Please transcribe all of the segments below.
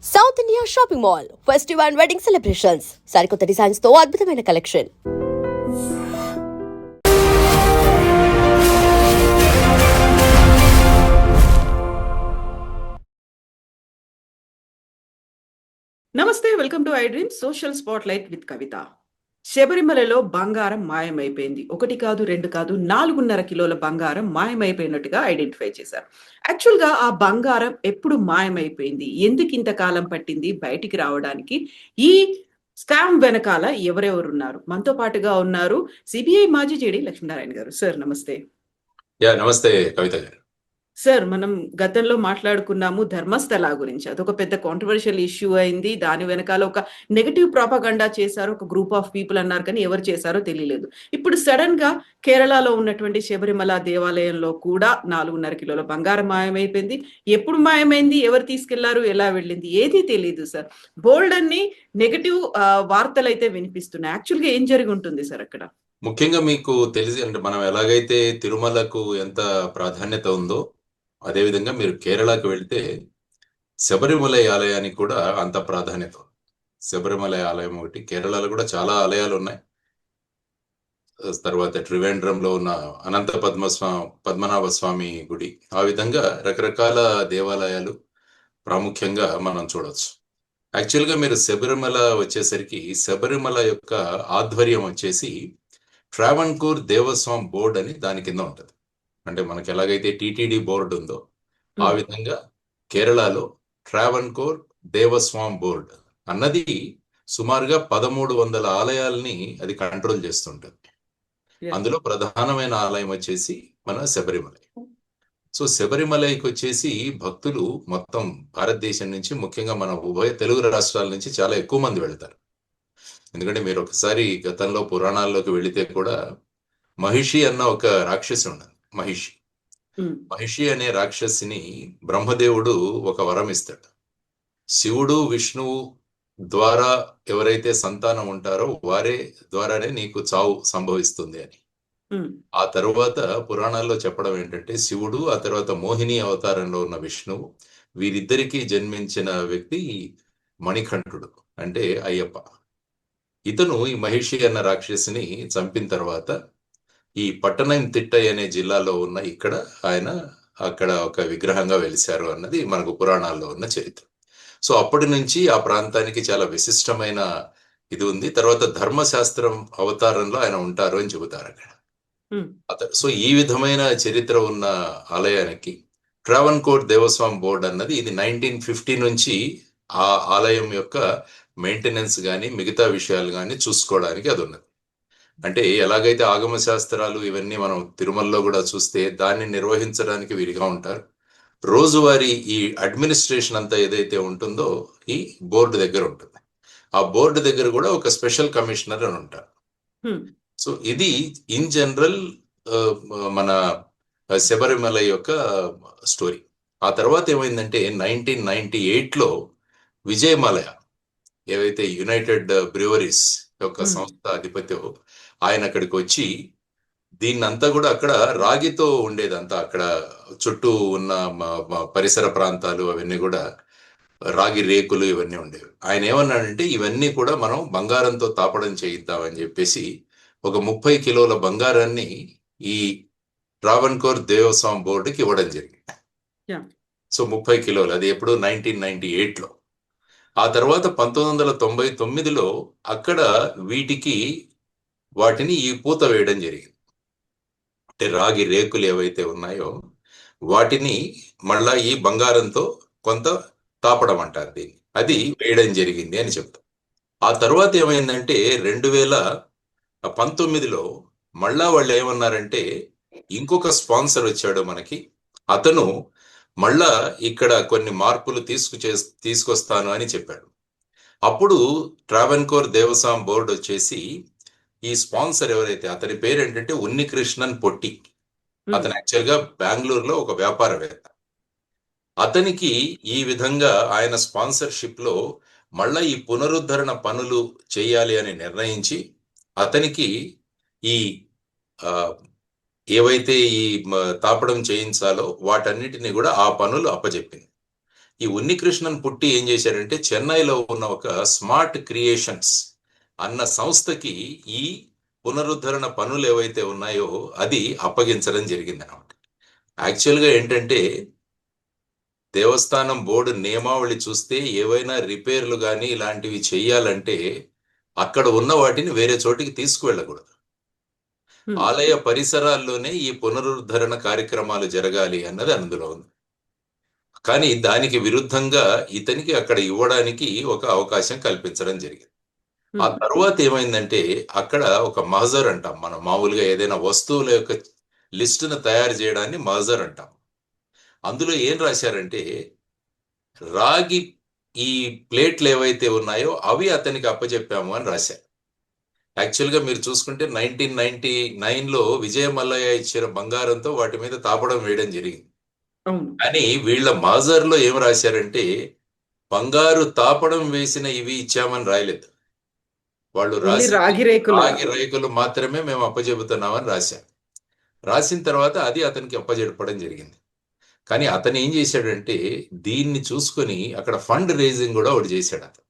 South India shopping mall festive and wedding celebrations సరికొత్త designs తో అద్భుతమైన కలెక్షన్. నమస్తే, welcome to I dream social spotlight with Kavitha. శబరిమలలో బంగారం మాయమైపోయింది. 1 కాదు 2 కాదు 4.5 కిలోల బంగారం మాయమైపోయినట్టుగా ఐడెంటిఫై చేశారు. యాక్చువల్‌గా ఆ బంగారం ఎప్పుడు మాయమైపోయింది? ఎందుకు ఇంతకాలం పట్టింది బయటికి రావడానికి? ఈ స్కామ్ వెనకాల ఎవరెవరున్నారు? మనతో పాటుగా ఉన్నారు సిబిఐ మాజీ జేడీ లక్ష్మీనారాయణ గారు. సార్ నమస్తే. నమస్తే కవిత గారు. సార్, మనం గతంలో మాట్లాడుకున్నాము ధర్మస్థల గురించి. అదొక పెద్ద కాంట్రోవర్షియల్ ఇష్యూ అయింది. దాని వెనకాల ఒక నెగెటివ్ ప్రాపగండా చేశారు. ఒక గ్రూప్ ఆఫ్ పీపుల్ అన్నారు, కానీ ఎవరు చేశారో తెలియలేదు. ఇప్పుడు సడన్‌గా కేరళలో ఉన్నటువంటి శబరిమల దేవాలయంలో కూడా 4.5 కిలోల బంగారం మాయమైపోయింది. ఎప్పుడు మాయమైంది? ఎవరు తీసుకెళ్లారు? ఎలా వెళ్ళింది? ఏదీ తెలీదు సార్. బోల్డన్ని నెగెటివ్ వార్తలైతే వినిపిస్తున్నాయి. యాక్చువల్‌గా ఏం జరిగి ఉంటుంది సార్ అక్కడ? ముఖ్యంగా మీకు తెలిసి అంటే మనం ఎలాగైతే తిరుమలకు ఎంత ప్రాధాన్యత ఉందో అదేవిధంగా మీరు కేరళకు వెళ్తే శబరిమల ఆలయానికి కూడా అంత ప్రాధాన్యత ఉంది. శబరిమల ఆలయం ఒకటి, కేరళలో కూడా చాలా ఆలయాలు ఉన్నాయి. తర్వాత త్రివేంద్రంలో ఉన్న అనంత పద్మనాభ స్వామి గుడి, ఆ విధంగా రకరకాల దేవాలయాలు ప్రాముఖ్యంగా మనం చూడవచ్చు. యాక్చువల్గా మీరు శబరిమల వచ్చేసరికి శబరిమల యొక్క ఆధ్వర్యం వచ్చేసి ట్రావెన్కోర్ దేవస్వామి బోర్డ్ అని దాని కింద ఉంటుంది. అంటే మనకి ఎలాగైతే టీటీడీ బోర్డు ఉందో ఆ విధంగా కేరళలో ట్రావెన్కోర్ దేవస్వామి బోర్డ్ అన్నది సుమారుగా 1300 ఆలయాల్ని అది కంట్రోల్ చేస్తుంటుంది. అందులో ప్రధానమైన ఆలయం వచ్చేసి మన శబరిమల. సో శబరిమలకి వచ్చేసి భక్తులు మొత్తం భారతదేశం నుంచి, ముఖ్యంగా మన ఉభయ తెలుగు రాష్ట్రాల నుంచి చాలా ఎక్కువ మంది వెళ్తారు. ఎందుకంటే మీరు ఒకసారి గతంలో పురాణాల్లోకి వెళితే కూడా మహిషి అన్న ఒక రాక్షసి ఉన్నది. మహిషి అనే రాక్షసిని బ్రహ్మదేవుడు ఒక వరం ఇస్తాడు. శివుడు విష్ణువు ద్వారా ఎవరైతే సంతానం ఉంటారో వారే ద్వారానే నీకు చావు సంభవిస్తుంది అని. ఆ తరువాత పురాణాల్లో చెప్పడం ఏంటంటే శివుడు, ఆ తర్వాత మోహిని అవతారంలో ఉన్న విష్ణువు, వీరిద్దరికీ జన్మించిన వ్యక్తి మణికంఠుడు, అంటే అయ్యప్ప. ఇతను ఈ మహిషి అన్న రాక్షసిని చంపిన తర్వాత ఈ పట్టణం తిట్టై అనే జిల్లాలో ఉన్న ఇక్కడ ఆయన అక్కడ ఒక విగ్రహంగా వెలిశారు అన్నది మనకు పురాణాల్లో ఉన్న చరిత్ర. సో అప్పటి నుంచి ఆ ప్రాంతానికి చాలా విశిష్టమైన ఇది ఉంది. తర్వాత ధర్మశాస్త్రం అవతారంలో ఆయన ఉంటారు అని చెబుతారు అక్కడ. సో ఈ విధమైన చరిత్ర ఉన్న ఆలయానికి ట్రావెన్కోర్ దేవస్వామి బోర్డు అన్నది ఇది 1950 నుంచి ఆ ఆలయం యొక్క మెయింటెనెన్స్ కానీ మిగతా విషయాలు కానీ చూసుకోవడానికి అది ఉన్నది. అంటే ఎలాగైతే ఆగమ శాస్త్రాలు ఇవన్నీ మనం తిరుమలలో కూడా చూస్తే దాన్ని నిర్వహించడానికి వీరిగా ఉంటారు. రోజువారీ ఈ అడ్మినిస్ట్రేషన్ అంతా ఏదైతే ఉంటుందో ఈ బోర్డు దగ్గర ఉంటుంది. ఆ బోర్డు దగ్గర కూడా ఒక స్పెషల్ కమిషనర్ అని ఉంటారు. సో ఇది ఇన్ జనరల్ మన శబరిమల యొక్క స్టోరీ. ఆ తర్వాత ఏమైందంటే 1998లో విజయమాలయ ఏవైతే యునైటెడ్ బ్రూవరీస్ యొక్క సంస్థ అధిపతి ఆయన అక్కడికి వచ్చి దీన్నంతా కూడా అక్కడ రాగితో ఉండేదంతా, అక్కడ చుట్టూ ఉన్న పరిసర ప్రాంతాలు అవన్నీ కూడా రాగి రేకులు ఇవన్నీ ఉండేవి. ఆయన ఏమన్నాడంటే ఇవన్నీ కూడా మనం బంగారంతో తాపడం చేయిద్దామని చెప్పేసి ఒక 30 కిలోల బంగారాన్ని ఈ ట్రావెన్కోర్ దేవస్వామి బోర్డుకి ఇవ్వడం జరిగింది. సో 30 కిలోలు, అది ఎప్పుడు 1998లో. ఆ తర్వాత 1999లో అక్కడ వాటిని ఈ పూత వేయడం జరిగింది. అంటే రాగి రేకులు ఏవైతే ఉన్నాయో వాటిని మళ్ళా ఈ బంగారంతో కొంత తాపడం అంటారు దీన్ని, అది వేయడం జరిగింది అని చెప్తాం. ఆ తర్వాత ఏమైందంటే 2019లో మళ్ళా వాళ్ళు ఏమన్నారంటే ఇంకొక స్పాన్సర్ వచ్చాడు మనకి, అతను మళ్ళా ఇక్కడ కొన్ని మార్పులు తీసుకొస్తాను అని చెప్పాడు. అప్పుడు ట్రావెన్కోర్ దేవస్వామి బోర్డు వచ్చేసి ఈ స్పాన్సర్ ఎవరైతే, అతని పేరు ఏంటంటే ఉన్నికృష్ణన్ పొట్టి. అతను యాక్చువల్గా బెంగళూరులో ఒక వ్యాపారవేత్త. అతనికి ఈ విధంగా ఆయన స్పాన్సర్షిప్ లో మళ్ళా ఈ పునరుద్ధరణ పనులు చేయాలి అని నిర్ణయించి అతనికి ఈ ఏవైతే ఈ తాపడం చేయించాలో వాటన్నిటిని కూడా ఆ పనులు అప్పచెప్పింది. ఈ ఉన్నికృష్ణన్ పుట్టి ఏం చేశారంటే చెన్నైలో ఉన్న ఒక స్మార్ట్ క్రియేషన్స్ అన్న సంస్థకి ఈ పునరుద్ధరణ పనులు ఏవైతే ఉన్నాయో అది అప్పగించడం జరిగింది అనమాట. యాక్చువల్గా ఏంటంటే దేవస్థానం బోర్డు నియమావళి చూస్తే ఏవైనా రిపేర్లు కానీ ఇలాంటివి చేయాలంటే అక్కడ ఉన్న వాటిని వేరే చోటికి తీసుకువెళ్ళకూడదు. ఆలయ పరిసరాల్లోనే ఈ పునరుద్ధరణ కార్యక్రమాలు జరగాలి అన్నది అందులో ఉంది. కానీ దానికి విరుద్ధంగా ఇతనికి అక్కడ ఇవ్వడానికి ఒక అవకాశం కల్పించడం జరిగింది. ఆ తర్వాత ఏమైందంటే అక్కడ ఒక మహజర్ అంటాం, మనం మామూలుగా ఏదైనా వస్తువుల యొక్క లిస్టును తయారు చేయడాన్ని మహజర్ అంటాం. అందులో ఏం రాశారంటే రాగి ఈ ప్లేట్లు ఏవైతే ఉన్నాయో అవి అతనికి అప్పచెప్పాము అని రాశారు. యాక్చువల్గా మీరు చూసుకుంటే 1999లో విజయ మల్లయ్య ఇచ్చిన బంగారంతో వాటి మీద తాపడం వేయడం జరిగింది. కానీ వీళ్ళ మాజర్లో ఏం రాశారంటే బంగారు తాపడం వేసిన ఇవి ఇచ్చామని రాయలేదు. వాళ్ళు రాగి రేకులు మాత్రమే మేము అప్పచెబుతున్నామని రాశారు. రాసిన తర్వాత అది అతనికి అప్పచెప్పడం జరిగింది. కానీ అతను ఏం చేశాడంటే దీన్ని చూసుకొని అక్కడ ఫండ్ రేజింగ్ కూడా ఒకటి చేశాడు అతను.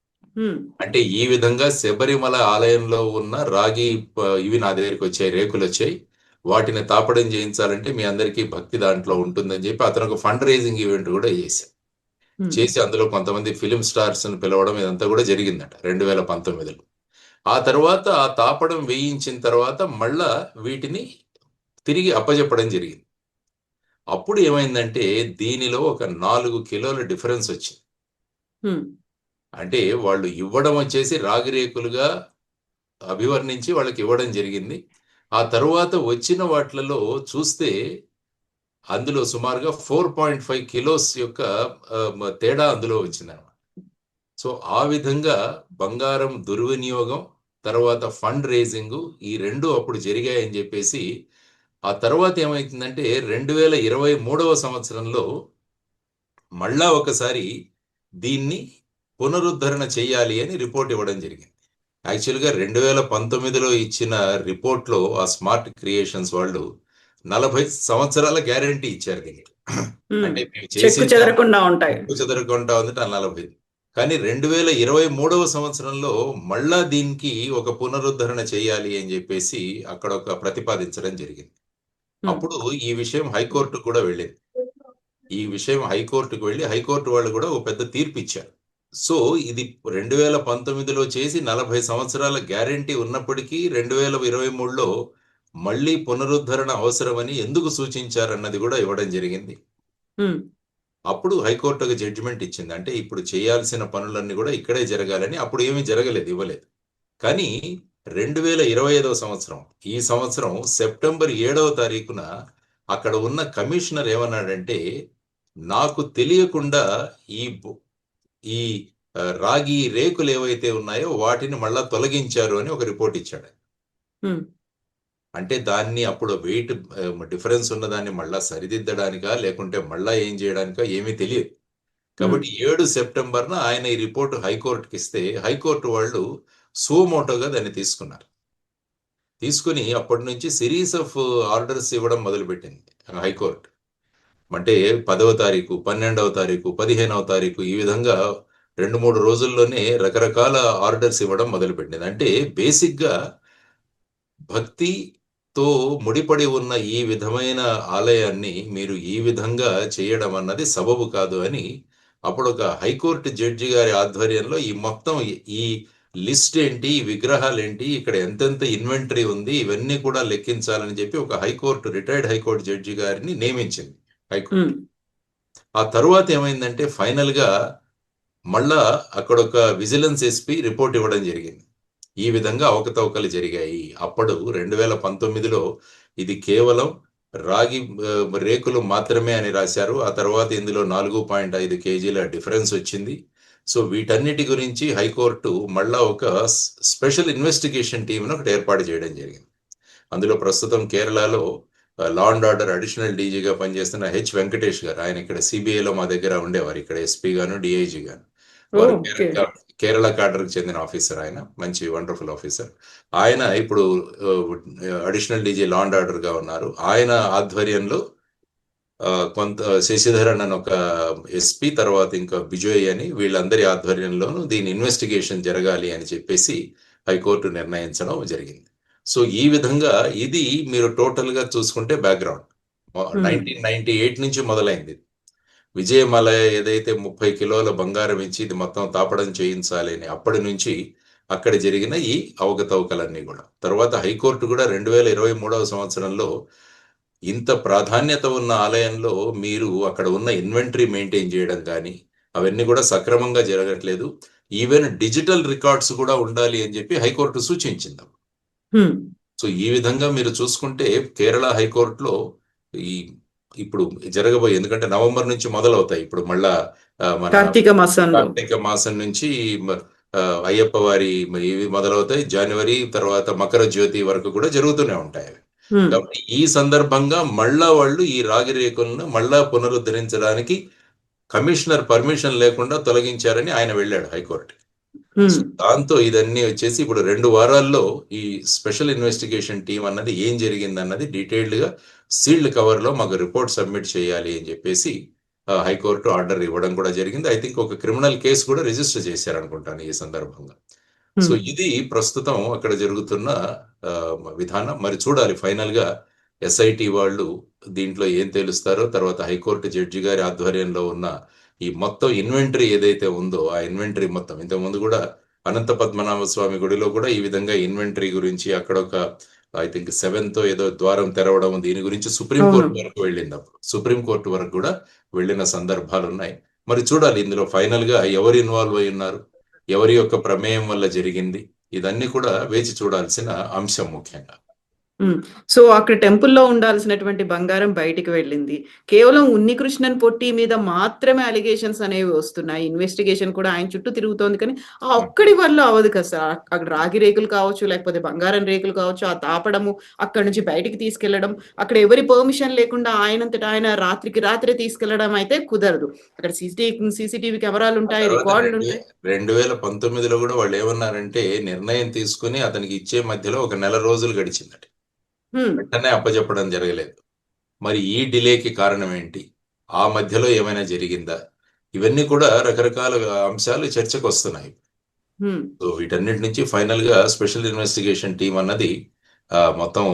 అంటే ఈ విధంగా శబరిమల ఆలయంలో ఉన్న రాగి ఇవి నా దగ్గరికి వచ్చాయి, రేకులు వచ్చాయి, వాటిని తాపడం చేయించాలంటే మీ అందరికీ భక్తి దాంట్లో ఉంటుందని చెప్పి అతను ఒక ఫండ్ రేజింగ్ ఈవెంట్ కూడా చేశాడు. చేసి అందులో కొంతమంది ఫిలిం స్టార్స్ ని పిలవడం ఇదంతా కూడా జరిగిందట 2019లో. ఆ తర్వాత ఆ తాపడం వేయించిన తర్వాత మళ్ళా వీటిని తిరిగి అప్పచెప్పడం జరిగింది. అప్పుడు ఏమైందంటే దీనిలో ఒక 4 కిలోల డిఫరెన్స్ వచ్చింది. అంటే వాళ్ళు ఇవ్వడం వచ్చేసి రాగిరేకులుగా అభివర్ణించి వాళ్ళకి ఇవ్వడం జరిగింది. ఆ తరువాత వచ్చిన వాటిలలో చూస్తే అందులో సుమారుగా 4.5 కిలోస్ యొక్క తేడా అందులో వచ్చిందన్నమాట. సో ఆ విధంగా బంగారం దుర్వినియోగం, తర్వాత ఫండ్ రేజింగ్ ఈ రెండు అప్పుడు జరిగాయని చెప్పేసి ఆ తర్వాత ఏమైతుందంటే 2023వ సంవత్సరంలో మళ్ళా ఒకసారి దీన్ని పునరుద్ధరణ చేయాలి అని రిపోర్ట్ ఇవ్వడం జరిగింది. యాక్చువల్గా 2019లో ఇచ్చిన రిపోర్ట్లో ఆ స్మార్ట్ క్రియేషన్స్ వాళ్ళు 40 సంవత్సరాల గ్యారంటీ ఇచ్చారు దీనికి. అంటే చెదరకుండా ఉందట 40. కానీ 2023వ సంవత్సరంలో మళ్ళా దీనికి ఒక పునరుద్ధరణ చేయాలి అని చెప్పేసి అక్కడ ఒక ప్రతిపాదించడం జరిగింది. అప్పుడు ఈ విషయం హైకోర్టు కూడా వెళ్ళింది. ఈ విషయం హైకోర్టుకు వెళ్ళి హైకోర్టు వాళ్ళు కూడా ఒక పెద్ద తీర్పు ఇచ్చారు. సో ఇది 2019లో చేసి 40 సంవత్సరాల గ్యారంటీ ఉన్నప్పటికీ 2023లో మళ్ళీ పునరుద్ధరణ అవసరమని ఎందుకు సూచించారన్నది కూడా ఇవ్వడం జరిగింది. అప్పుడు హైకోర్టు ఒక జడ్జిమెంట్ ఇచ్చింది. అంటే ఇప్పుడు చేయాల్సిన పనులన్నీ కూడా ఇక్కడే జరగాలని. అప్పుడు ఏమీ జరగలేదు, ఇవ్వలేదు. కానీ 2025వ సంవత్సరం, ఈ సంవత్సరం సెప్టెంబర్ 7వ తారీఖున అక్కడ ఉన్న కమిషనర్ ఏమన్నాడంటే నాకు తెలియకుండా ఈ రాగి రేకులు ఏవైతే ఉన్నాయో వాటిని మళ్ళా తొలగించారు అని ఒక రిపోర్ట్ ఇచ్చాడు. అంటే దాన్ని అప్పుడు వెయిట్ డిఫరెన్స్ ఉన్న దాన్ని మళ్ళా సరిదిద్దడానికా లేకుంటే మళ్ళా ఏం చేయడానికా ఏమీ తెలియదు. కాబట్టి 7 సెప్టెంబర్న ఆయన ఈ రిపోర్టు హైకోర్టుకి ఇస్తే హైకోర్టు వాళ్ళు సుమోటోగా దాన్ని తీసుకున్నారు. తీసుకుని అప్పటి నుంచి సిరీస్ ఆఫ్ ఆర్డర్స్ ఇవ్వడం మొదలుపెట్టింది హైకోర్టు. అంటే 10వ తారీఖు, 12వ తారీఖు, 15వ తారీఖు ఈ విధంగా 2-3 రోజుల్లోనే రకరకాల ఆర్డర్స్ ఇవ్వడం మొదలుపెట్టింది. అంటే బేసిక్గా భక్తితో ముడిపడి ఉన్న ఈ విధమైన ఆలయాన్ని మీరు ఈ విధంగా చేయడం అన్నది సబబు కాదు అని అప్పుడు ఒక హైకోర్టు జడ్జి గారి ఆధ్వర్యంలో ఈ మొత్తం ఈ లిస్ట్ ఏంటి, విగ్రహాలు ఏంటి, ఇక్కడ ఎంతెంత ఇన్వెంటరీ ఉంది, ఇవన్నీ కూడా లెక్కించాలని చెప్పి ఒక హైకోర్టు రిటైర్డ్ హైకోర్టు జడ్జి గారిని నియమించింది హైకోర్టు. ఆ తరువాత ఏమైందంటే ఫైనల్ గా మళ్ళా అక్కడ ఒక విజిలెన్స్ ఎస్పీ రిపోర్ట్ ఇవ్వడం జరిగింది. ఈ విధంగా అవకతవకలు జరిగాయి. అప్పుడు 2019లో ఇది కేవలం రాగి రేకులు మాత్రమే అని రాశారు. ఆ తర్వాత ఇందులో 4.5 కేజీల డిఫరెన్స్ వచ్చింది. సో వీటన్నిటి గురించి హైకోర్టు మళ్ళా ఒక స్పెషల్ ఇన్వెస్టిగేషన్ టీంను ఒకటి ఏర్పాటు చేయడం జరిగింది. అందులో ప్రస్తుతం కేరళలో లా అండ్ ఆర్డర్ అడిషనల్ డీజీగా పనిచేస్తున్న హెచ్ వెంకటేష్ గారు, ఆయన ఇక్కడ సిబిఐలో మా దగ్గర ఉండేవారు, ఇక్కడ ఎస్పీ గాను డిఐజీ గాను. వారు కేరళ క్యాడర్కి చెందిన ఆఫీసర్, ఆయన మంచి వండర్ఫుల్ ఆఫీసర్. ఆయన ఇప్పుడు additional DG law and order గా ఉన్నారు. ఆయన ఆధ్వర్యంలో కొంత శశిధరన్ అని ఒక ఎస్పీ, తర్వాత ఇంకా బిజోయ్ అని, వీళ్ళందరి ఆధ్వర్యంలోనూ దీని ఇన్వెస్టిగేషన్ జరగాలి అని చెప్పేసి హైకోర్టు నిర్ణయించడం జరిగింది. సో ఈ విధంగా ఇది మీరు టోటల్గా చూసుకుంటే బ్యాక్గ్రౌండ్ 1998 నుంచి మొదలైంది. విజయమల ఏదైతే 30 కిలోల బంగారం ఇచ్చి ఇది మొత్తం తాపడం చేయించాలి అని అప్పటి నుంచి అక్కడ జరిగిన ఈ అవకతవకలన్నీ కూడా తర్వాత హైకోర్టు కూడా 2023వ సంవత్సరంలో ఇంత ప్రాధాన్యత ఉన్న ఆలయంలో మీరు అక్కడ ఉన్న ఇన్వెంటరీ మెయింటైన్ చేయడం కానీ అవన్నీ కూడా సక్రమంగా జరగట్లేదు, ఈవెన్ డిజిటల్ రికార్డ్స్ కూడా ఉండాలి అని చెప్పి హైకోర్టు సూచించింది. సో ఈ విధంగా మీరు చూసుకుంటే కేరళ హైకోర్టులో ఈ ఇప్పుడు జరగబోయే, ఎందుకంటే నవంబర్ నుంచి మొదలవుతాయి ఇప్పుడు మళ్ళా మన కార్తీక మాసం నుంచి అయ్యప్ప వారి ఇవి మొదలవుతాయి, జనవరి తర్వాత మకర జ్యోతి వరకు కూడా జరుగుతూనే ఉంటాయి. కాబట్టి ఈ సందర్భంగా మళ్ళా వాళ్ళు ఈ రాగి రేకులను మళ్ళా పునరుద్ధరించడానికి కమిషనర్ పర్మిషన్ లేకుండా తొలగించారని ఆయన వెళ్ళాడు హైకోర్టు. దాంతో ఇదన్నీ వచ్చేసి ఇప్పుడు 2 వారాల్లో ఈ స్పెషల్ ఇన్వెస్టిగేషన్ టీం అన్నది ఏం జరిగింది అన్నది డీటెయిల్డ్ గా సీల్డ్ కవర్ లో మాకు రిపోర్ట్ సబ్మిట్ చేయాలి అని చెప్పేసి హైకోర్టు ఆర్డర్ ఇవ్వడం కూడా జరిగింది. ఐ థింక్ ఒక క్రిమినల్ కేసు కూడా రిజిస్టర్ చేశారనుకుంటాను ఈ సందర్భంగా. సో ఇది ప్రస్తుతం అక్కడ జరుగుతున్న విధానం. మరి చూడాలి ఫైనల్ గా ఎస్ఐటి వాళ్ళు దీంట్లో ఏం తేలుస్తారో, తర్వాత హైకోర్టు జడ్జి గారి ఆధ్వర్యంలో ఉన్న ఈ మొత్తం ఇన్వెంటరీ ఏదైతే ఉందో ఆ ఇన్వెంటరీ మొత్తం, ఇంతకుముందు కూడా అనంత పద్మనాభ స్వామి గుడిలో కూడా ఈ విధంగా ఇన్వెంటరీ గురించి అక్కడ ఒక ఐ థింక్ 7th ఏదో ద్వారం తెరవడం, దీని గురించి సుప్రీంకోర్టు వరకు వెళ్ళింది. అప్పుడు సుప్రీంకోర్టు వరకు కూడా వెళ్ళిన సందర్భాలు ఉన్నాయి. మరి చూడాలి ఇందులో ఫైనల్ గా ఎవరు ఇన్వాల్వ్ అయి ఉన్నారు, ఎవరి యొక్క ప్రమేయం వల్ల జరిగింది, ఇదన్నీ కూడా వేచి చూడాల్సిన అంశం ముఖ్యంగా. సో అక్కడ టెంపుల్లో ఉండాల్సినటువంటి బంగారం బయటికి వెళ్ళింది. కేవలం ఉన్నికృష్ణన్ పొట్టి మీద మాత్రమే అలిగేషన్స్ అనేవి వస్తున్నాయి. ఇన్వెస్టిగేషన్ కూడా ఆయన చుట్టూ తిరుగుతోంది. కానీ ఆ ఒక్కడి వల్ల అవ్వదు కదా సార్. అక్కడ రాగి రేకులు కావచ్చు, లేకపోతే బంగారం రేకులు కావచ్చు, ఆ తాపడము, అక్కడ నుంచి బయటికి తీసుకెళ్లడం, అక్కడ ఎవరి పర్మిషన్ లేకుండా ఆయనంతటా ఆయన రాత్రికి రాత్రి తీసుకెళ్లడం అయితే కుదరదు. అక్కడ సీసీటీవీ కెమెరాలు ఉంటాయి, రికార్డులు ఉంటాయి. 2019లో కూడా వాళ్ళు ఏమన్నారంటే నిర్ణయం తీసుకుని అతనికి ఇచ్చే మధ్యలో ఒక నెల రోజులు గడిచిందట. వెంటనే అప్పచెప్పడం జరగలేదు. మరి ఈ డిలేకి కారణం ఏంటి, ఆ మధ్యలో ఏమైనా జరిగిందా, ఇవన్నీ కూడా రకరకాల అంశాలు చర్చకు వస్తున్నాయి. సో వీటన్నిటి నుంచి ఫైనల్ గా స్పెషల్ ఇన్వెస్టిగేషన్ టీం అన్నది మొత్తం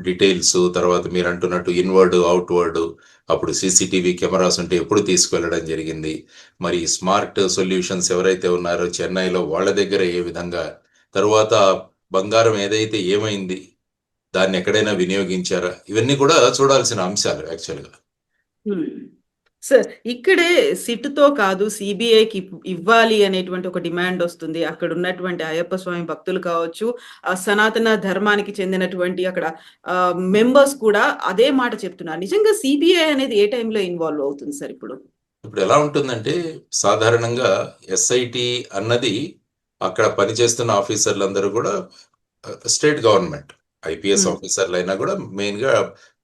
డీటెయిల్స్, తర్వాత మీరు అంటున్నట్టు ఇన్వర్డ్ అవుట్వర్డ్, అప్పుడు సీసీటీవీ కెమెరాస్ ఉంటే ఎప్పుడు తీసుకువెళ్ళడం జరిగింది, మరి స్మార్ట్ సొల్యూషన్స్ ఎవరైతే ఉన్నారో చెన్నైలో వాళ్ళ దగ్గర ఏ విధంగా, తర్వాత బంగారం ఏదైతే ఏమైంది దాన్ని ఎక్కడైనా వినియోగించారా, ఇవన్నీ కూడా చూడాల్సిన అంశాలు యాక్చువల్గా. సార్ ఇక్కడే సిట్తో కాదు సిబిఐకి ఇవ్వాలి అనేటువంటి ఒక డిమాండ్ వస్తుంది. అక్కడ ఉన్నటువంటి అయ్యప్ప స్వామి భక్తులు కావచ్చు, సనాతన ధర్మానికి చెందినటువంటి అక్కడ మెంబర్స్ కూడా అదే మాట చెప్తున్నారు. నిజంగా సిబిఐ అనేది ఏ టైంలో ఇన్వాల్వ్ అవుతుంది సార్? ఇప్పుడు ఎలా ఉంటుందంటే సాధారణంగా ఎస్ఐటి అన్నది అక్కడ పనిచేస్తున్న ఆఫీసర్లందరూ కూడా స్టేట్ గవర్నమెంట్ ఐపీఎస్ ఆఫీసర్లు అయినా కూడా మెయిన్ గా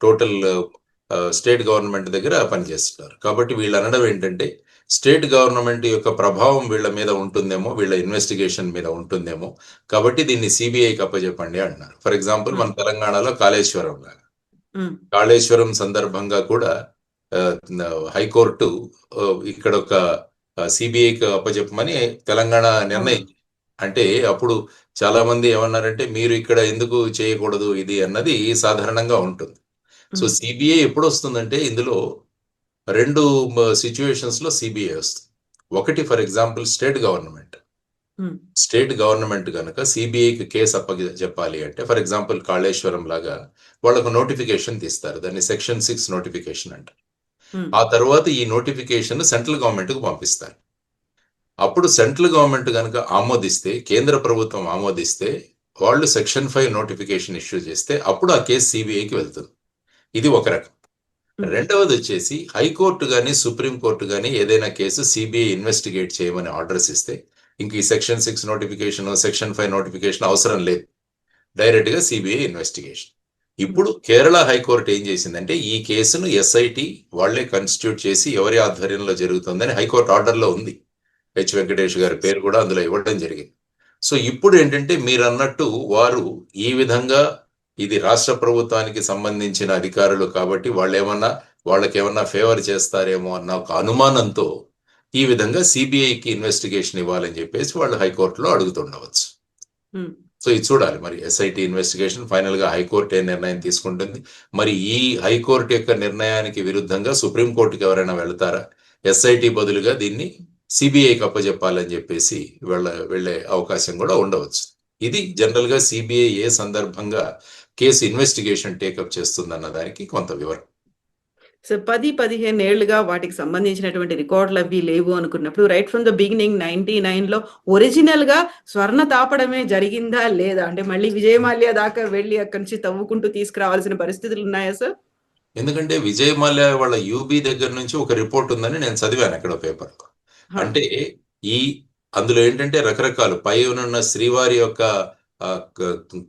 టోటల్ స్టేట్ గవర్నమెంట్ దగ్గర పనిచేస్తున్నారు. కాబట్టి వీళ్ళు అనడం ఏంటంటే స్టేట్ గవర్నమెంట్ యొక్క ప్రభావం వీళ్ళ మీద ఉంటుందేమో, వీళ్ళ ఇన్వెస్టిగేషన్ మీద ఉంటుందేమో, కాబట్టి దీన్ని సిబిఐకి అప్పచెప్పండి అంటున్నారు. ఫర్ ఎగ్జాంపుల్ మన తెలంగాణలో కాళేశ్వరం లాగా, కాళేశ్వరం సందర్భంగా కూడా హైకోర్టు ఇక్కడ ఒక సిబిఐకి అప్పచెప్పమని తెలంగాణ నిర్ణయం. అంటే అప్పుడు చాలా మంది ఏమన్నారంటే మీరు ఇక్కడ ఎందుకు చేయకూడదు ఇది అన్నది సాధారణంగా ఉంటుంది. సో సిబిఐ ఎప్పుడు వస్తుందంటే ఇందులో 2 సిచ్యువేషన్స్ లో సిబిఐ వస్తుంది. ఒకటి ఫర్ ఎగ్జాంపుల్ స్టేట్ గవర్నమెంట్ కనుక సిబిఐకి కేసు చెప్పాలి అంటే, ఫర్ ఎగ్జాంపుల్ కాళేశ్వరం లాగా వాళ్ళకు నోటిఫికేషన్ తీస్తారు, దాన్ని సెక్షన్ 6 నోటిఫికేషన్ అంటారు. ఆ తర్వాత ఈ నోటిఫికేషన్ సెంట్రల్ గవర్నమెంట్ కు పంపిస్తారు. అప్పుడు సెంట్రల్ గవర్నమెంట్ కనుక ఆమోదిస్తే, కేంద్ర ప్రభుత్వం ఆమోదిస్తే, వాళ్ళు సెక్షన్ 5 నోటిఫికేషన్ ఇష్యూ చేస్తే అప్పుడు ఆ కేసు సిబిఐకి వెళ్తుంది. ఇది ఒక రకం. రెండవది వచ్చేసి హైకోర్టు కానీ సుప్రీంకోర్టు కానీ ఏదైనా కేసు సిబిఐ ఇన్వెస్టిగేట్ చేయమని ఆర్డర్స్ ఇస్తే ఇంక ఈ సెక్షన్ 6 నోటిఫికేషన్, సెక్షన్ 5 నోటిఫికేషన్ అవసరం లేదు, డైరెక్ట్ గా సిబిఐ ఇన్వెస్టిగేషన్. ఇప్పుడు కేరళ హైకోర్టు ఏం చేసిందంటే ఈ కేసును ఎస్ఐటి వాళ్లే కన్స్టిట్యూట్ చేసి ఎవరి ఆధ్వర్యంలో జరుగుతుందని హైకోర్టు ఆర్డర్లో ఉంది. హెచ్ వెంకటేష్ గారి పేరు కూడా అందులో ఇవ్వడం జరిగింది. సో ఇప్పుడు ఏంటంటే మీరు అన్నట్టు వారు ఈ విధంగా ఇది రాష్ట్ర ప్రభుత్వానికి సంబంధించిన అధికారులు కాబట్టి వాళ్ళు ఏమన్నా వాళ్ళకేమన్నా ఫేవర్ చేస్తారేమో అన్న ఒక అనుమానంతో ఈ విధంగా సిబిఐకి ఇన్వెస్టిగేషన్ ఇవ్వాలని చెప్పేసి వాళ్ళు హైకోర్టులో అడుగుతుండవచ్చు. ఉమ్. సో ఇది చూడాలి మరి ఎస్ఐటి ఇన్వెస్టిగేషన్ ఫైనల్ గా హైకోర్టు ఏ నిర్ణయం తీసుకుంటుంది. మరి ఈ హైకోర్టు యొక్క నిర్ణయానికి విరుద్ధంగా సుప్రీంకోర్టుకి ఎవరైనా వెళ్తారా, ఎస్ఐటి బదులుగా దీన్ని సిబిఐకి అప్పచెప్పాలని చెప్పేసి వెళ్ళే అవకాశం కూడా ఉండవచ్చు. ఇది జనరల్ గా సిబిఐ ఏ సందర్భంగా కేసు ఇన్వెస్టిగేషన్ టేకప్ చేస్తుందన్న దానికి కొంత వివరం. సో 10-15 ఏళ్లుగా వాటికి సంబంధించినటువంటి రికార్డులు అవి లేవు అనుకున్నప్పుడు రైట్ ఫ్రమ్ ద బిగినింగ్ 99లో ఒరిజినల్ గా స్వర్ణ తాపడమే జరిగిందా లేదా, అంటే మళ్ళీ విజయమాల్యా దాకా వెళ్ళి అక్కడి నుంచి తవ్వుకుంటూ తీసుకురావాల్సిన పరిస్థితులు ఉన్నాయా సార్? ఎందుకంటే విజయ్ మాల్యా వాళ్ళ యూబీ దగ్గర నుంచి ఒక రిపోర్ట్ ఉందని నేను చదివాను ఎక్కడ పేపర్లో. అంటే ఈ అందులో ఏంటంటే రకరకాలు పై ఉన్న శ్రీవారి యొక్క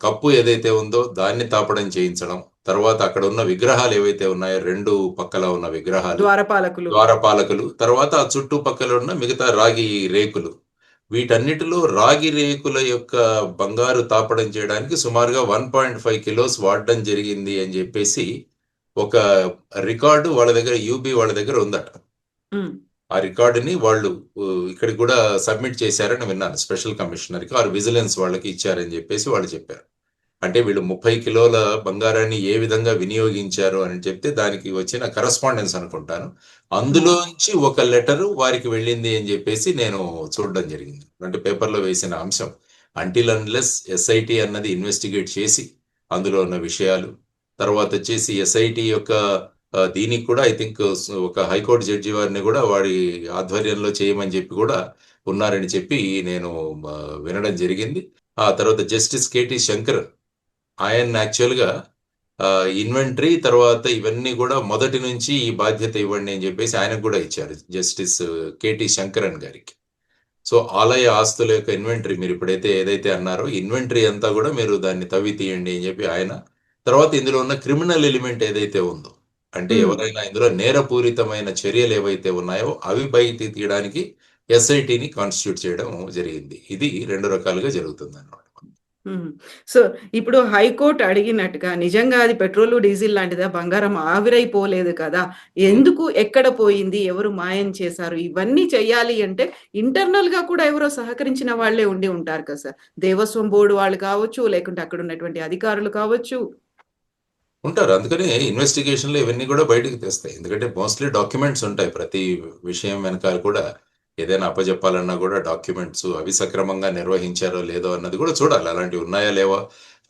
కప్పు ఏదైతే ఉందో దాన్ని తాపడం చేయించడం, తర్వాత అక్కడ ఉన్న విగ్రహాలు ఏవైతే ఉన్నాయో 2 పక్కల ఉన్న విగ్రహాలు, ద్వారపాలకులు, తర్వాత ఆ చుట్టుపక్కల ఉన్న మిగతా రాగి రేకులు, వీటన్నిటిలో రాగి రేకుల యొక్క బంగారు తాపడం చేయడానికి సుమారుగా 1.5 కిలోస్ వాడడం జరిగింది అని చెప్పేసి ఒక రికార్డు వాళ్ళ దగ్గర యూబీ వాళ్ళ దగ్గర ఉందట. ఆ రికార్డుని వాళ్ళు ఇక్కడికి కూడా సబ్మిట్ చేశారని విన్నాను. స్పెషల్ కమిషనర్కి ఆర్ విజిలెన్స్ వాళ్ళకి ఇచ్చారని చెప్పేసి వాళ్ళు చెప్పారు. అంటే వీళ్ళు 30 కిలోల బంగారాన్ని ఏ విధంగా వినియోగించారు అని చెప్తే దానికి వచ్చిన కరస్పాండెన్స్ అనుకుంటాను, అందులోంచి ఒక లెటరు వారికి వెళ్ళింది అని చెప్పేసి నేను చూడడం జరిగింది. అంటే పేపర్లో వేసిన అంశం. అంటిల్ అన్లెస్ ఎస్ఐటి అన్నది ఇన్వెస్టిగేట్ చేసి అందులో ఉన్న విషయాలు, తర్వాత వచ్చేసి ఎస్ఐటి యొక్క దీనికి కూడా ఐ థింక్ ఒక హైకోర్టు జడ్జి వారిని కూడా వాడి ఆధ్వర్యంలో చేయమని చెప్పి కూడా ఉన్నారని చెప్పి నేను వినడం జరిగింది. ఆ తర్వాత జస్టిస్ కేటీ శంకర్ ఆయన యాక్చువల్గా ఇన్వెంటరీ తర్వాత ఇవన్నీ కూడా మొదటి నుంచి ఈ బాధ్యత ఇవ్వండి అని చెప్పేసి ఆయనకు కూడా ఇచ్చారు జస్టిస్ కేటీ శంకరన్ గారికి. సో ఆలయ ఆస్తుల యొక్క ఇన్వెంటరీ మీరు ఇప్పుడైతే ఏదైతే అన్నారో ఇన్వెంటరీ అంతా కూడా మీరు దాన్ని తవ్వి తీయండి అని చెప్పి ఆయన, తర్వాత ఇందులో ఉన్న క్రిమినల్ ఎలిమెంట్ ఏదైతే ఉందో, అంటే ఎవరైనా ఇందులో నేరపూరితమైన చర్యలు ఏవైతే ఉన్నాయో అవి బయటికి తీయడానికి ఎస్ఐటిని కాన్స్టిట్యూట్ చేయడం జరిగింది. ఇది 2 రకాలుగా జరుగుతుంది అన్నమాట. సో ఇప్పుడు హైకోర్టు అడిగినట్టుగా నిజంగా అది పెట్రోల్ డీజిల్ లాంటిదా, బంగారం ఆవిరైపోలేదు కదా, ఎందుకు ఎక్కడ పోయింది, ఎవరు మాయం చేశారు, ఇవన్నీ చెయ్యాలి అంటే ఇంటర్నల్ గా కూడా ఎవరో సహకరించిన వాళ్ళే ఉండి ఉంటారు కదా సార్. దేవస్వం బోర్డు వాళ్ళు కావచ్చు, లేకుంటే అక్కడ ఉన్నటువంటి అధికారులు కావచ్చు, ఉంటారు. అందుకని ఇన్వెస్టిగేషన్లో ఇవన్నీ కూడా బయటకు తెస్తాయి. ఎందుకంటే మోస్ట్లీ డాక్యుమెంట్స్ ఉంటాయి ప్రతి విషయం వెనకాల కూడా. ఏదైనా అప్పచెప్పాలన్నా కూడా డాక్యుమెంట్స్ అవి సక్రమంగా నిర్వహించారో లేదో అన్నది కూడా చూడాలి. అలాంటివి ఉన్నాయా లేవా,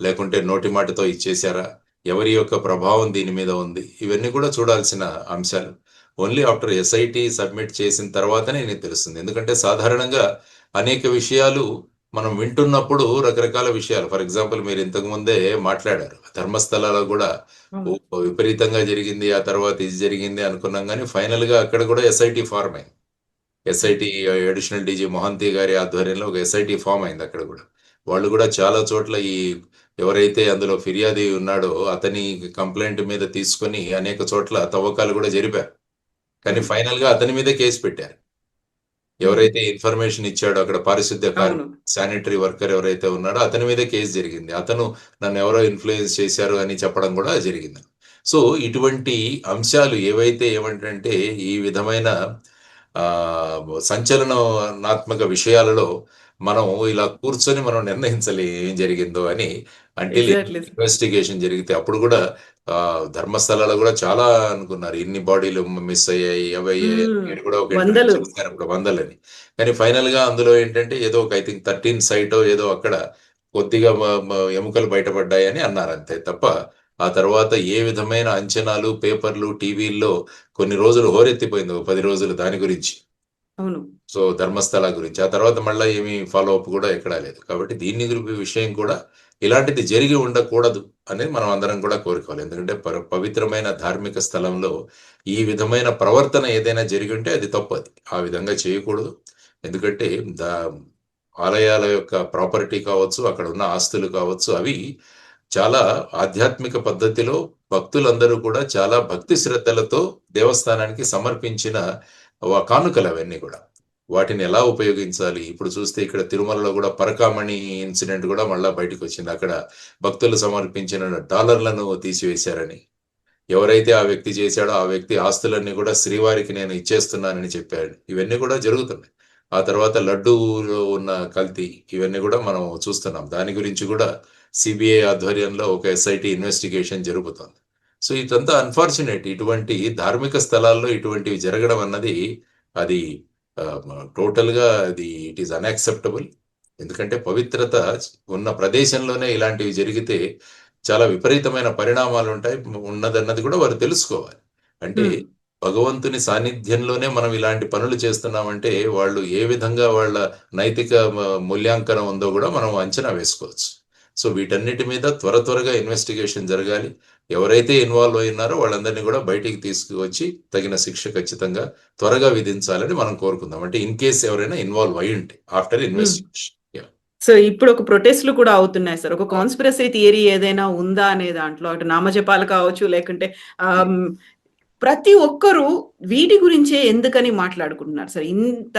లేకుంటే నోటి మాటతో ఇచ్చేశారా, ఎవరి యొక్క ప్రభావం దీని మీద ఉంది, ఇవన్నీ కూడా చూడాల్సిన అంశాలు. ఓన్లీ ఆఫ్టర్ ఎస్ఐటి సబ్మిట్ చేసిన తర్వాతనే నీకు తెలుస్తుంది. ఎందుకంటే సాధారణంగా అనేక విషయాలు మనం వింటున్నప్పుడు రకరకాల విషయాలు, ఫర్ ఎగ్జాంపుల్ మీరు ఇంతకు ముందే మాట్లాడారు ధర్మస్థలాలో కూడా విపరీతంగా జరిగింది, ఆ తర్వాత ఇది జరిగింది అనుకున్నాం, కానీ ఫైనల్ గా అక్కడ కూడా ఎస్ఐటి ఫార్మ్ అయింది. ఎస్ఐటి అడిషనల్ డీజీ మొహంతి గారి ఆధ్వర్యంలో ఒక ఎస్ఐటి ఫామ్ అయింది. అక్కడ కూడా వాళ్ళు కూడా చాలా చోట్ల ఈ ఎవరైతే అందులో ఫిర్యాది ఉన్నాడో అతని కంప్లైంట్ మీద తీసుకొని అనేక చోట్ల తవ్వకాలు కూడా జరిపారు. కానీ ఫైనల్ గా అతని మీదే కేసు పెట్టారు. ఎవరైతే ఇన్ఫర్మేషన్ ఇచ్చాడో అక్కడ పారిశుద్ధ్య శానిటరీ వర్కర్ ఎవరైతే ఉన్నాడో అతని మీదే కేసు జరిగింది. అతను నన్ను ఎవరో ఇన్ఫ్లుయెన్స్ చేశారు అని చెప్పడం కూడా జరిగింది. సో ఇటువంటి అంశాలు ఏవైతే ఏమంటే ఈ విధమైన సంచలనాత్మక విషయాలలో మనం ఇలా కూర్చొని మనం నిర్ణయించాలి ఏం జరిగిందో అని. అంటే ఇన్వెస్టిగేషన్ జరిగితే అప్పుడు కూడా ధర్మస్థలాలు కూడా చాలా అనుకున్నారు, ఇన్ని బాడీలు మిస్ అయ్యాయి, అవయ్యాయి కూడా ఒక అప్పుడు వందలని. కానీ ఫైనల్ గా అందులో ఏంటంటే ఏదో ఒక ఐ థింక్ 13 సైట్ ఏదో అక్కడ కొద్దిగా ఎముకలు బయటపడ్డాయి అని అన్నారు, అంతే తప్ప ఆ తర్వాత ఏ విధమైన అంచనాలు పేపర్లు టీవీల్లో కొన్ని రోజులు హోరెత్తిపోయింది, 10 రోజులు దాని గురించి. సో ధర్మస్థల గురించి ఆ తర్వాత మళ్ళీ ఏమి ఫాలో అప్ కూడా ఎక్కడా లేదు. కాబట్టి దీని విషయం కూడా ఇలాంటిది జరిగి ఉండకూడదు అనేది మనం అందరం కూడా కోరుకోవాలి. ఎందుకంటే పవిత్రమైన ధార్మిక స్థలంలో ఈ విధమైన ప్రవర్తన ఏదైనా జరిగి ఉంటే అది తప్పు, అది ఆ విధంగా చేయకూడదు. ఎందుకంటే ఆలయాల యొక్క ప్రాపర్టీ కావచ్చు, అక్కడ ఉన్న ఆస్తులు కావచ్చు, అవి చాలా ఆధ్యాత్మిక పద్ధతిలో భక్తులందరూ కూడా చాలా భక్తి శ్రద్ధలతో దేవస్థానానికి సమర్పించిన కానుకలు అవన్నీ కూడా. వాటిని ఎలా ఉపయోగించాలి, ఇప్పుడు చూస్తే ఇక్కడ తిరుమలలో కూడా పరకామణి ఇన్సిడెంట్ కూడా మళ్ళా బయటకు వచ్చింది. అక్కడ భక్తులు సమర్పించిన డాలర్లను తీసివేశారని, ఎవరైతే ఆ వ్యక్తి చేశాడో ఆ వ్యక్తి ఆస్తులన్నీ కూడా శ్రీవారికి నేను ఇచ్చేస్తున్నానని చెప్పాడు. ఇవన్నీ కూడా జరుగుతున్నాయి. ఆ తర్వాత లడ్డూలో ఉన్న కల్తీ ఇవన్నీ కూడా మనం చూస్తున్నాం. దాని గురించి కూడా సిబిఐ ఆధ్వర్యంలో ఒక ఎస్ఐటి ఇన్వెస్టిగేషన్ జరుగుతుంది. సో ఇదంతా అన్ఫార్చునేట్. ఇటువంటి ధార్మిక స్థలాల్లో ఇటువంటివి జరగడం అన్నది అది టోటల్గా అది ఇట్ ఈస్ అన్యాక్సెప్టబుల్. ఎందుకంటే పవిత్రత ఉన్న ప్రదేశంలోనే ఇలాంటివి జరిగితే చాలా విపరీతమైన పరిణామాలు ఉంటాయి ఉన్నదన్నది కూడా వారు తెలుసుకోవాలి. అంటే భగవంతుని సాన్నిధ్యంలోనే మనం ఇలాంటి పనులు చేస్తున్నామంటే వాళ్ళు ఏ విధంగా వాళ్ళ నైతిక మూల్యాంకనం ఉందో కూడా మనం అంచనా వేసుకోవచ్చు. సో వీటన్నిటి మీద త్వరగా ఇన్వెస్టిగేషన్ జరగాలి. ఎవరైతే ఇన్వాల్వ్ అయినారో వాళ్ళందరినీ కూడా బయటికి తీసుకువచ్చి తగిన శిక్ష ఖచ్చితంగా త్వరగా విధించాలని మనం కోరుకుందాం. అంటే ఇన్ కేస్ ఎవరైనా ఇన్వాల్వ్ అయి ఉంటే ఆఫ్టర్ ఇన్వెస్టిగేషన్. సో ఇప్పుడు ఒక ప్రొటెస్ట్లు కూడా అవుతున్నాయి సార్. ఒక కాన్స్పిరసీ థియరీ ఏదైనా ఉందా అనే దాంట్లో అటు నామజపాలు కావచ్చు, లేకుంటే ప్రతి ఒక్కరూ వీటి గురించే ఎందుకని మాట్లాడుకుంటున్నారు సార్. ఇంత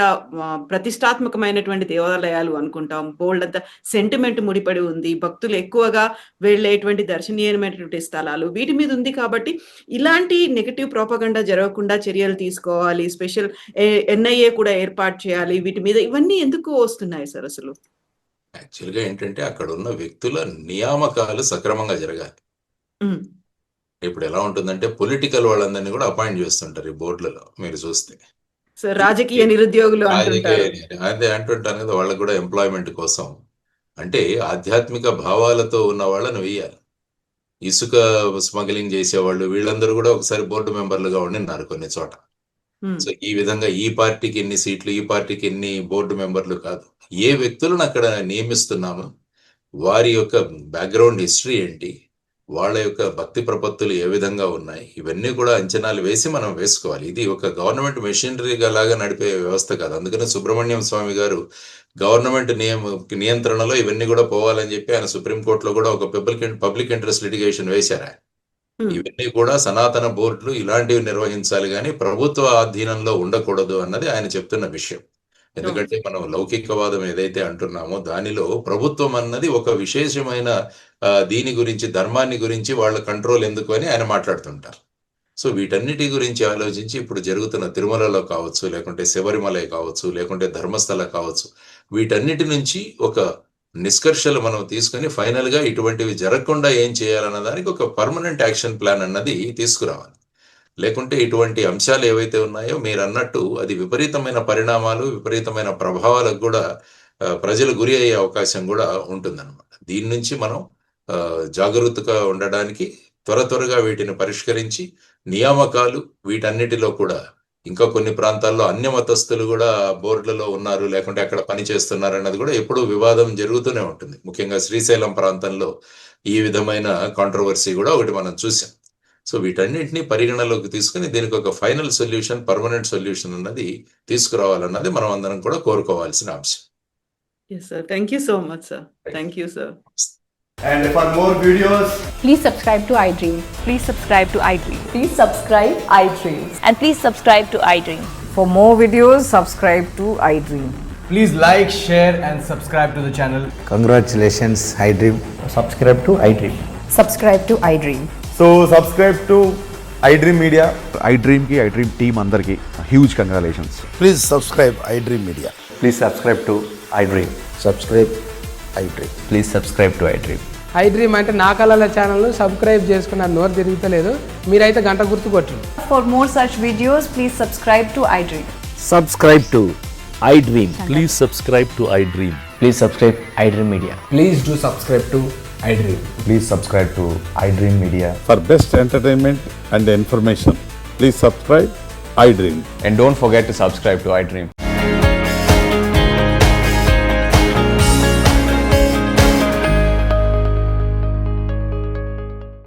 ప్రతిష్టాత్మకమైనటువంటి దేవాలయాలు అనుకుంటాం, బోల్డ్ అంత సెంటిమెంట్ ముడిపడి ఉంది, భక్తులు ఎక్కువగా వెళ్ళేటువంటి దర్శనీయమైనటువంటి స్థలాలు వీటి మీద ఉంది. కాబట్టి ఇలాంటి నెగటివ్ ప్రోపగండా జరగకుండా చర్యలు తీసుకోవాలి, స్పెషల్ ఎన్ఐఏ కూడా ఏర్పాటు చేయాలి. వీటి మీద ఇవన్నీ ఎందుకు వస్తున్నాయి సార్ అసలు? యాక్చువల్గా ఏంటంటే అక్కడ ఉన్న వ్యక్తుల నియామకాలు సక్రమంగా జరగాలి. ఇప్పుడు ఎలా ఉంటుందంటే పొలిటికల్ వాళ్ళందరినీ కూడా అపాయింట్ చేస్తుంటారు ఈ బోర్డులలో మీరు చూస్తే. రాజకీయ నిరుద్యోగులు అదే అంటుంటాను కదా, వాళ్ళకు కూడా ఎంప్లాయ్మెంట్ కోసం. అంటే ఆధ్యాత్మిక భావాలతో ఉన్న వాళ్ళని వేయాలి. ఇసుక స్మగ్లింగ్ చేసేవాళ్ళు వీళ్ళందరూ కూడా ఒకసారి బోర్డు మెంబర్లుగా ఉండినారు కొన్ని చోట. సో ఈ విధంగా ఈ పార్టీకి ఎన్ని సీట్లు, ఈ పార్టీకి ఎన్ని బోర్డు మెంబర్లు కాదు, ఏ వ్యక్తులను అక్కడ నియమిస్తున్నాము, వారి యొక్క బ్యాక్గ్రౌండ్ హిస్టరీ ఏంటి, వాళ్ళ యొక్క భక్తి ప్రపత్తులు ఏ విధంగా ఉన్నాయి, ఇవన్నీ కూడా అంచనాలు వేసి మనం వేసుకోవాలి. ఇది ఒక గవర్నమెంట్ మెషినరీ లాగా నడిపే వ్యవస్థ కాదు. అందుకనే సుబ్రహ్మణ్యం స్వామి గారు గవర్నమెంట్ నియంత్రణలో ఇవన్నీ కూడా పోవాలని చెప్పి ఆయన సుప్రీంకోర్టులో కూడా ఒక పబ్లిక్ ఇంట్రెస్ట్ లిటిగేషన్ వేశారు. ఇవన్నీ కూడా సనాతన బోర్డులు ఇలాంటివి నిర్వహించాలి కానీ ప్రభుత్వ ఆధీనంలో ఉండకూడదు అన్నది ఆయన చెప్తున్న విషయం. ఎందుకంటే మనం లౌకికవాదం ఏదైతే అంటున్నామో దానిలో ప్రభుత్వం అన్నది ఒక విశేషమైన దీని గురించి, ధర్మాన్ని గురించి వాళ్ళ కంట్రోల్ ఎందుకు అని ఆయన మాట్లాడుతుంటారు. సో వీటన్నిటి గురించి ఆలోచించి ఇప్పుడు జరుగుతున్న తిరుమలలో కావచ్చు, లేకుంటే శబరిమల కావచ్చు, లేకుంటే ధర్మస్థల కావచ్చు, వీటన్నిటి నుంచి ఒక నిష్కర్షలు మనం తీసుకుని ఫైనల్ గా ఇటువంటివి జరగకుండా ఏం చేయాలన్న దానికి ఒక పర్మనెంట్ యాక్షన్ ప్లాన్ అన్నది తీసుకురావాలి. లేకుంటే ఇటువంటి అంశాలు ఏవైతే ఉన్నాయో మీరు అన్నట్టు అది విపరీతమైన పరిణామాలు, విపరీతమైన ప్రభావాలకు కూడా ప్రజలు గురి అయ్యే అవకాశం కూడా ఉంటుందన్నమాట. దీని నుంచి మనం జాగరూకతగా ఉండడానికి త్వరగా వీటిని పరిష్కరించి నియామకాలు వీటన్నిటిలో కూడా ఇంకా కొన్ని ప్రాంతాల్లో అన్య మతస్థులు కూడా బోర్డులలో ఉన్నారు, లేకుంటే అక్కడ పని చేస్తున్నారు అన్నది కూడా ఎప్పుడూ వివాదం జరుగుతూనే ఉంటుంది. ముఖ్యంగా శ్రీశైలం ప్రాంతంలో ఈ విధమైన కాంట్రవర్సీ కూడా ఒకటి మనం చూసాం. సో వీటన్నింటినీ పరిగణలోకి తీసుకుని దీనికి ఒక ఫైనల్ సొల్యూషన్, పర్మనెంట్ సొల్యూషన్ అన్నది తీసుకురావాలన్నది మనం అందరం కూడా కోరుకోవాల్సిన అంశం. Yes sir, thank you so much sir. Thank you sir. And for more videos, please subscribe to iDream. Please subscribe to iDream. Please subscribe iDream. And please subscribe to iDream. For more videos, subscribe to iDream. please like, share and subscribe to the channel. Congratulations, iDream. Subscribe to iDream. Subscribe to iDream. So subscribe to iDream Media. iDream ki iDream team andarki huge congratulations. Please subscribe iDream Media. Please subscribe to iDream. Subscribe iDream. Please subscribe to iDream. iDream అంటే నా కళల ఛానల్ను subscribe చేసుకున్న నోరు తిరుగుతలేదు, మీరైతే గంట గుర్తు కొట్టండి. For more such videos, please subscribe to iDream. Subscribe to iDream. Please subscribe to iDream. Please subscribe iDream Media. Please do subscribe to iDream. Please subscribe to iDream Media. For best entertainment and information, please subscribe iDream. And don't forget to subscribe to iDream.